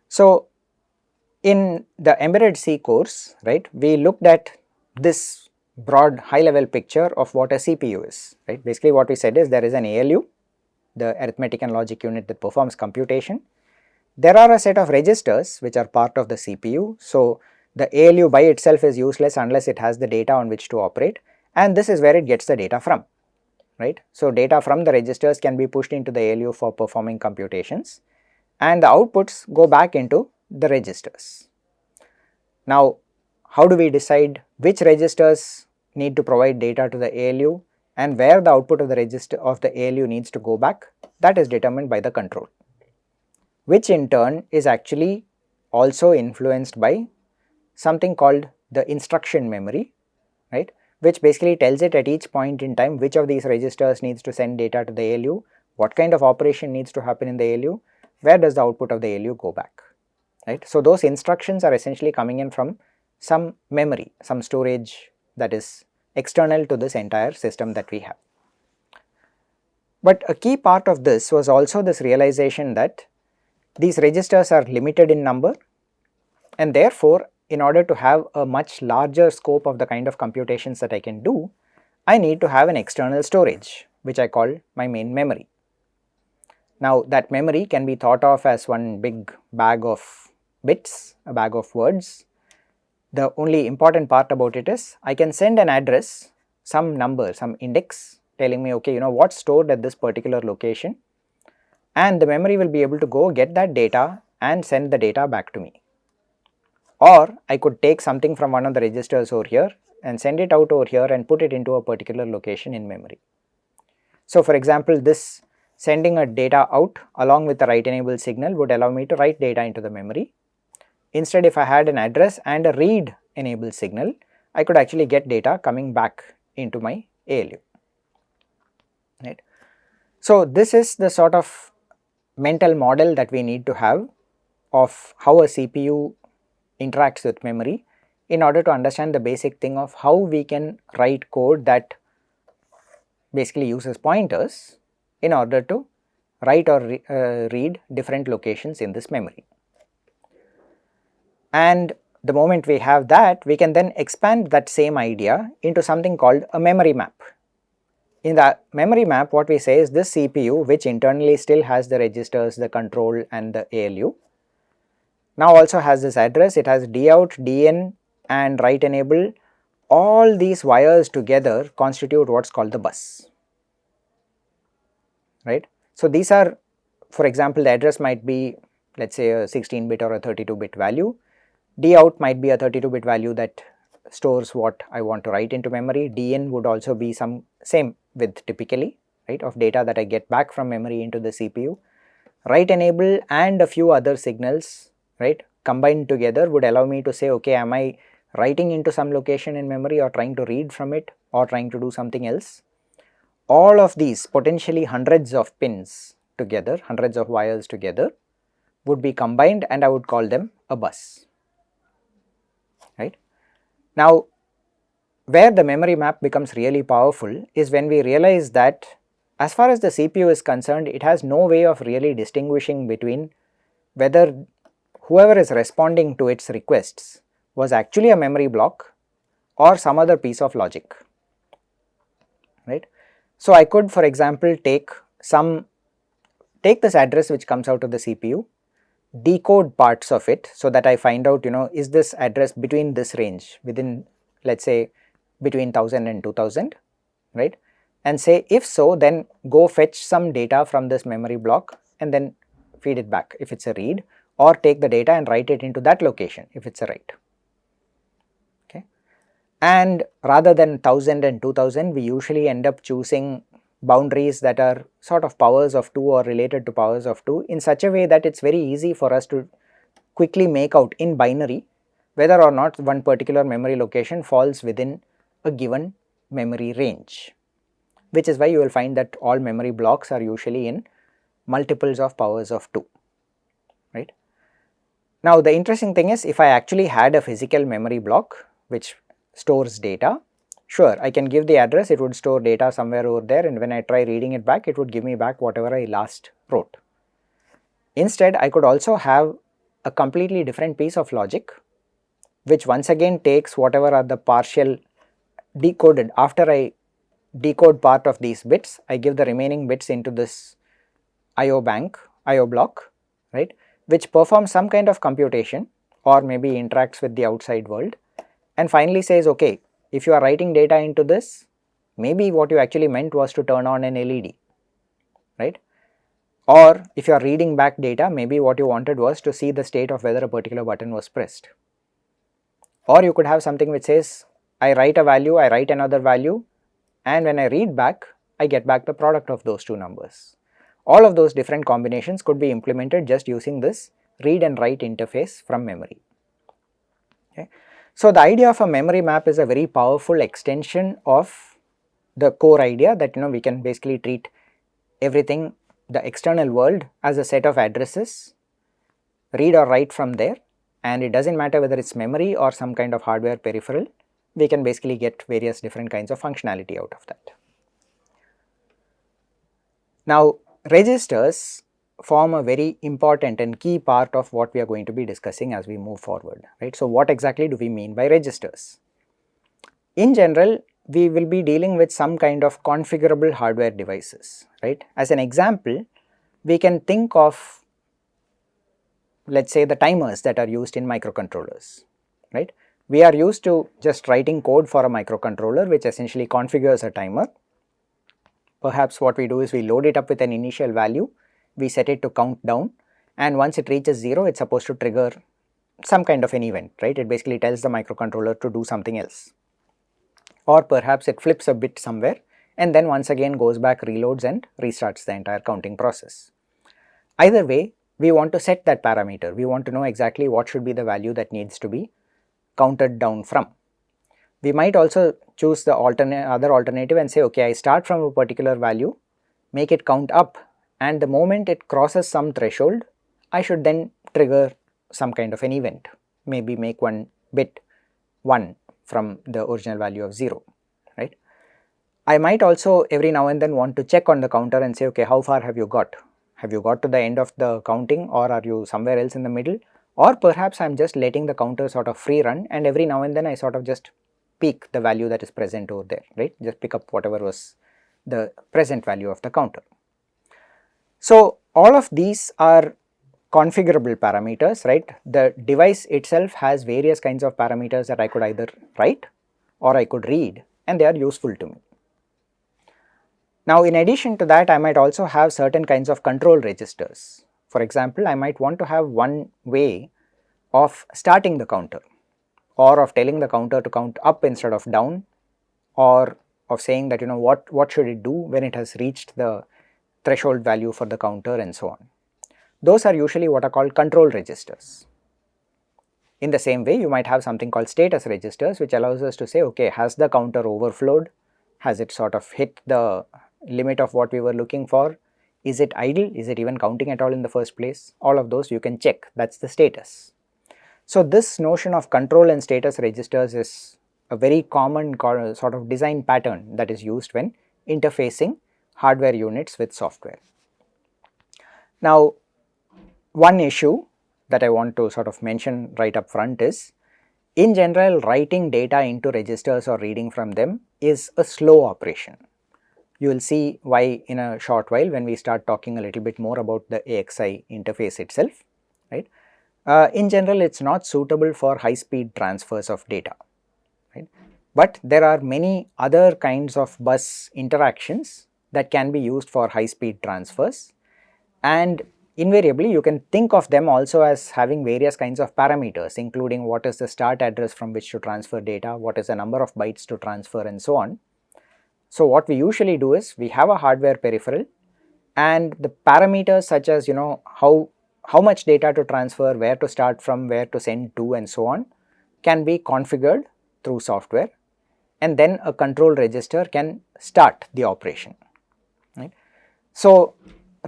So in the embedded C course, right, we looked at this broad high level picture of what a CPU is, right. Basically what we said is there is an ALU, the arithmetic and logic unit that performs computation. There are a set of registers which are part of the CPU. So the ALU by itself is useless unless it has the data on which to operate, and this is where it gets the data from, right. So data from the registers can be pushed into the ALU for performing computations, and the outputs go back into the registers. Now how do we decide which registers need to provide data to the ALU and where the output of the register of the ALU needs to go back? That is determined by the control, which in turn is actually also influenced by something called the instruction memory, right, which basically tells it at each point in time which of these registers needs to send data to the ALU, what kind of operation needs to happen in the ALU, where does the output of the ALU go back, right. So those instructions are essentially coming in from some memory, some storage that is external to this entire system that we have. But a key part of this was also this realization that these registers are limited in number, and therefore in order to have a much larger scope of the kind of computations that I can do, I need to have an external storage which I call my main memory. Now that memory can be thought of as one big bag of bits, a bag of words. The only important part about it is I can send an address, some number, some index telling me, okay, what's stored at this particular location, and the memory will be able to go get that data and send the data back to me. Or I could take something from one of the registers over here and send it out over here and put it into a particular location in memory. So for example, this sending a data out along with the write enable signal would allow me to write data into the memory. Instead, if I had an address and a read enable signal, I could actually get data coming back into my ALU, right. So this is the sort of mental model that we need to have of how a CPU interacts with memory in order to understand the basic thing of how we can write code that basically uses pointers in order to write or read different locations in this memory. And the moment we have that, we can then expand that same idea into something called a memory map. In the memory map, what we say is this CPU, which internally still has the registers, the control and the ALU, now also has this address. It has dout, dn and write enable. All these wires together constitute what's called the bus, right. So these are, for example, the address might be, let's say, a 16-bit or a 32-bit value. Dout might be a 32-bit value that stores what I want to write into memory. Dn would also be some same width typically, right, of data that I get back from memory into the CPU. Write enable and a few other signals, right, combined together would allow me to say, okay, am I writing into some location in memory or trying to read from it or trying to do something else. All of these potentially hundreds of pins together, hundreds of wires together would be combined, and I would call them a bus, right. Now where the memory map becomes really powerful is when we realize that as far as the CPU is concerned, it has no way of really distinguishing between whether whoever is responding to its requests was actually a memory block or some other piece of logic, right. So I could, for example, take this address which comes out of the CPU, decode parts of it so that I find out, is this address between this range, within, let's say, between 1000 and 2000, right, and say if so, then go fetch some data from this memory block and then feed it back if it's a read, or take the data and write it into that location if it's a write. Okay. And rather than 1000 and 2000, we usually end up choosing boundaries that are sort of powers of 2 or related to powers of 2 in such a way that it's very easy for us to quickly make out in binary whether or not one particular memory location falls within a given memory range, which is why you will find that all memory blocks are usually in multiples of powers of 2, right. Now the interesting thing is, if I actually had a physical memory block which stores data, sure, I can give the address, it would store data somewhere over there, and when I try reading it back, it would give me back whatever I last wrote. Instead, I could also have a completely different piece of logic, which once again takes whatever are the partial decoded. After I decode part of these bits, I give the remaining bits into this IO block, right, which performs some kind of computation or maybe interacts with the outside world, and finally says, okay, if you are writing data into this, maybe what you actually meant was to turn on an LED, right? Or if you are reading back data, maybe what you wanted was to see the state of whether a particular button was pressed. Or you could have something which says, I write a value, I write another value, and when I read back, I get back the product of those two numbers. All of those different combinations could be implemented just using this read and write interface from memory. Okay. So the idea of a memory map is a very powerful extension of the core idea that we can basically treat everything, the external world, as a set of addresses, read or write from there, and it does not matter whether it is memory or some kind of hardware peripheral, we can basically get various different kinds of functionality out of that. Now registers form a very important and key part of what we are going to be discussing as we move forward, right. So what exactly do we mean by registers? In general, we will be dealing with some kind of configurable hardware devices, right. As an example, we can think of, let us say, the timers that are used in microcontrollers, right. We are used to just writing code for a microcontroller which essentially configures a timer. Perhaps what we do is we load it up with an initial value, we set it to count down, and once it reaches 0, it is supposed to trigger some kind of an event, right. It basically tells the microcontroller to do something else, or perhaps it flips a bit somewhere and then once again goes back, reloads and restarts the entire counting process. Either way, we want to set that parameter, we want to know exactly what should be the value that needs to be counted down from. We might also choose the other alternative and say, okay, I start from a particular value, make it count up, and the moment it crosses some threshold, I should then trigger some kind of an event, maybe make one bit 1 from the original value of 0, right. I might also every now and then want to check on the counter and say, okay, how far have you got? Have you got to the end of the counting, or are you somewhere else in the middle? Or perhaps I am just letting the counter sort of free run, and every now and then I sort of just peek the value that is present over there, right, just pick up whatever was the present value of the counter. So all of these are configurable parameters, right. The device itself has various kinds of parameters that I could either write or I could read, and they are useful to me. Now in addition to that, I might also have certain kinds of control registers. For example, I might want to have one way of starting the counter, or of telling the counter to count up instead of down, or of saying that what should it do when it has reached the threshold value for the counter, and so on. Those are usually what are called control registers. In the same way, you might have something called status registers, which allows us to say, okay, has the counter overflowed, has it sort of hit the limit of what we were looking for, is it idle, is it even counting at all in the first place? All of those you can check, that is the status. So this notion of control and status registers is a very common sort of design pattern that is used when interfacing hardware units with software. Now one issue that I want to sort of mention right up front is, in general, writing data into registers or reading from them is a slow operation. You will see why in a short while when we start talking a little bit more about the AXI interface itself, right. In general, it is not suitable for high speed transfers of data, right. But there are many other kinds of bus interactions that can be used for high speed transfers, and invariably you can think of them also as having various kinds of parameters, including what is the start address from which to transfer data, what is the number of bytes to transfer, and so on. So what we usually do is we have a hardware peripheral, and the parameters such as how much data to transfer, where to start from, where to send to, and so on, can be configured through software, and then a control register can start the operation, right. So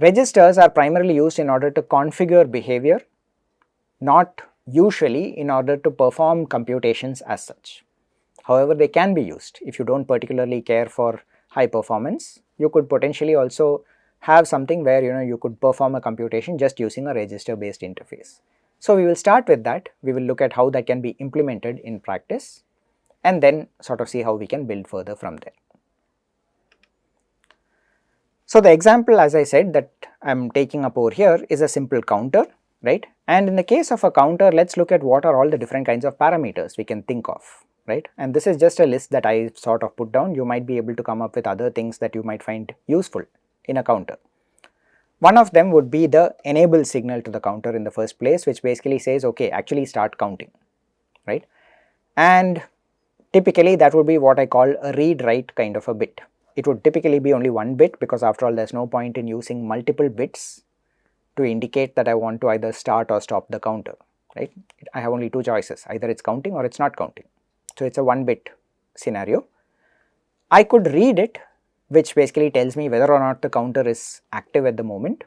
registers are primarily used in order to configure behavior, not usually in order to perform computations as such. However, they can be used. If you do not particularly care for high performance, you could potentially also have something where you could perform a computation just using a register based interface. So we will start with that, we will look at how that can be implemented in practice and then sort of see how we can build further from there. So the example, as I said, that I am taking up over here is a simple counter, right? And in the case of a counter, let's look at what are all the different kinds of parameters we can think of, right? And this is just a list that I sort of put down. You might be able to come up with other things that you might find useful in a counter. One of them would be the enable signal to the counter in the first place, which basically says, okay, actually start counting, right? And typically that would be what I call a read write kind of a bit. It would typically be only one bit, because after all there is no point in using multiple bits to indicate that I want to either start or stop the counter, right? I have only two choices, either it is counting or it is not counting. So it is a one bit scenario. I could read it, which basically tells me whether or not the counter is active at the moment,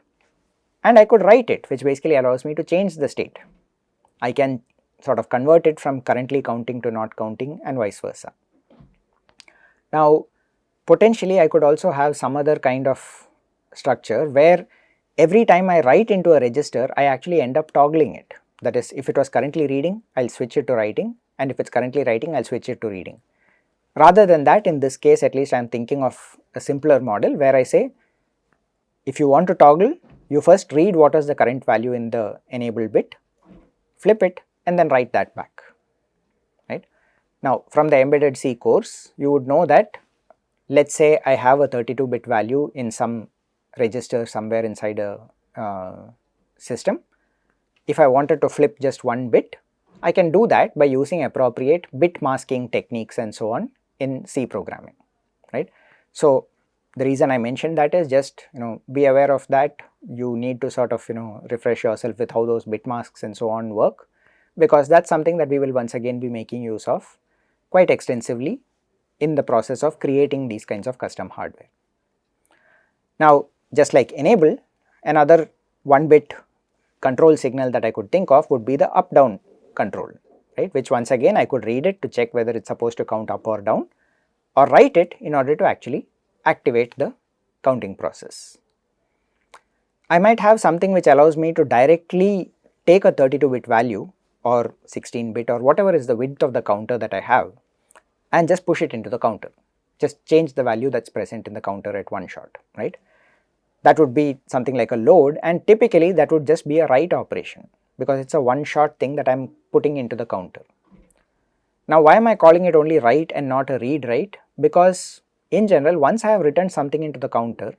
and I could write it, which basically allows me to change the state. I can sort of convert it from currently counting to not counting and vice versa. Now potentially I could also have some other kind of structure where every time I write into a register, I actually end up toggling it. That is, if it was currently reading, I will switch it to writing, and if it is currently writing, I will switch it to reading. Rather than that, in this case at least I am thinking of a simpler model where I say, if you want to toggle, you first read what is the current value in the enable bit, flip it and then write that back, right. Now from the embedded C course, you would know that, let us say I have a 32-bit value in some register somewhere inside a system. If I wanted to flip just one bit, I can do that by using appropriate bit masking techniques and so on in C programming, right. So the reason I mentioned that is just, be aware of that. You need to sort of refresh yourself with how those bit masks and so on work, because that is something that we will once again be making use of quite extensively in the process of creating these kinds of custom hardware. Now just like enable, another 1-bit control signal that I could think of would be the up down control, right, which once again I could read it to check whether it is supposed to count up or down, or write it in order to actually activate the counting process. I might have something which allows me to directly take a 32-bit value or 16-bit or whatever is the width of the counter that I have and just push it into the counter, just change the value that is present in the counter at one shot, right. That would be something like a load, and typically that would just be a write operation, because it is a one shot thing that I am putting into the counter. Now why am I calling it only write and not a read write? Because in general, once I have written something into the counter,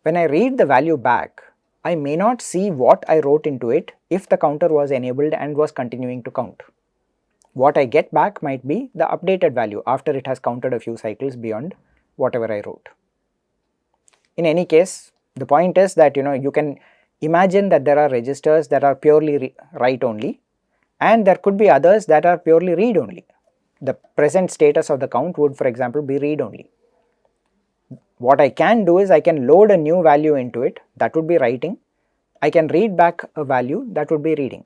when I read the value back, I may not see what I wrote into it if the counter was enabled and was continuing to count. What I get back might be the updated value after it has counted a few cycles beyond whatever I wrote. In any case, the point is that you can imagine that there are registers that are purely write only, and there could be others that are purely read only. The present status of the count would, for example, be read only. What I can do is I can load a new value into it, that would be writing. I can read back a value, that would be reading.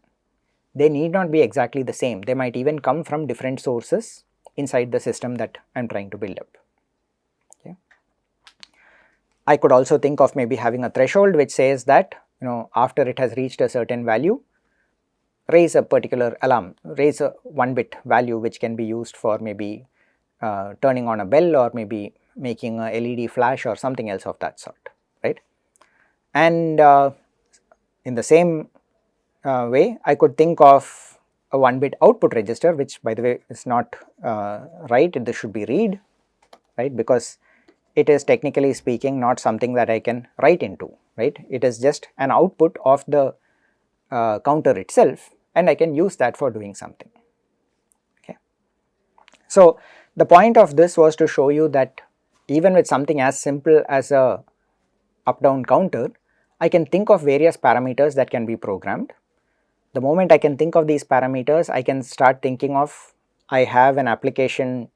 They need not be exactly the same, they might even come from different sources inside the system that I am trying to build up. Okay. I could also think of maybe having a threshold which says that after it has reached a certain value, raise a particular alarm, raise a 1-bit value which can be used for maybe turning on a bell or maybe making a LED flash or something else of that sort, right. And in the same way, I could think of a 1-bit output register, which by the way is not right, this should be read, right, because it is technically speaking not something that I can write into, right. It is just an output of the counter itself, and I can use that for doing something. Okay. So the point of this was to show you that even with something as simple as a up down counter, I can think of various parameters that can be programmed. The moment I can think of these parameters, I can start thinking of, I have an application,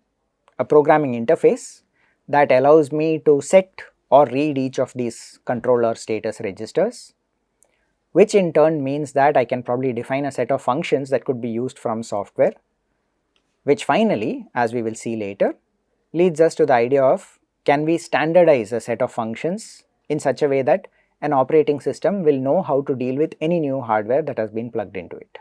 a programming interface that allows me to set or read each of these controller status registers, which in turn means that I can probably define a set of functions that could be used from software, which finally, as we will see later, leads us to the idea of, can we standardize a set of functions in such a way that an operating system will know how to deal with any new hardware that has been plugged into it.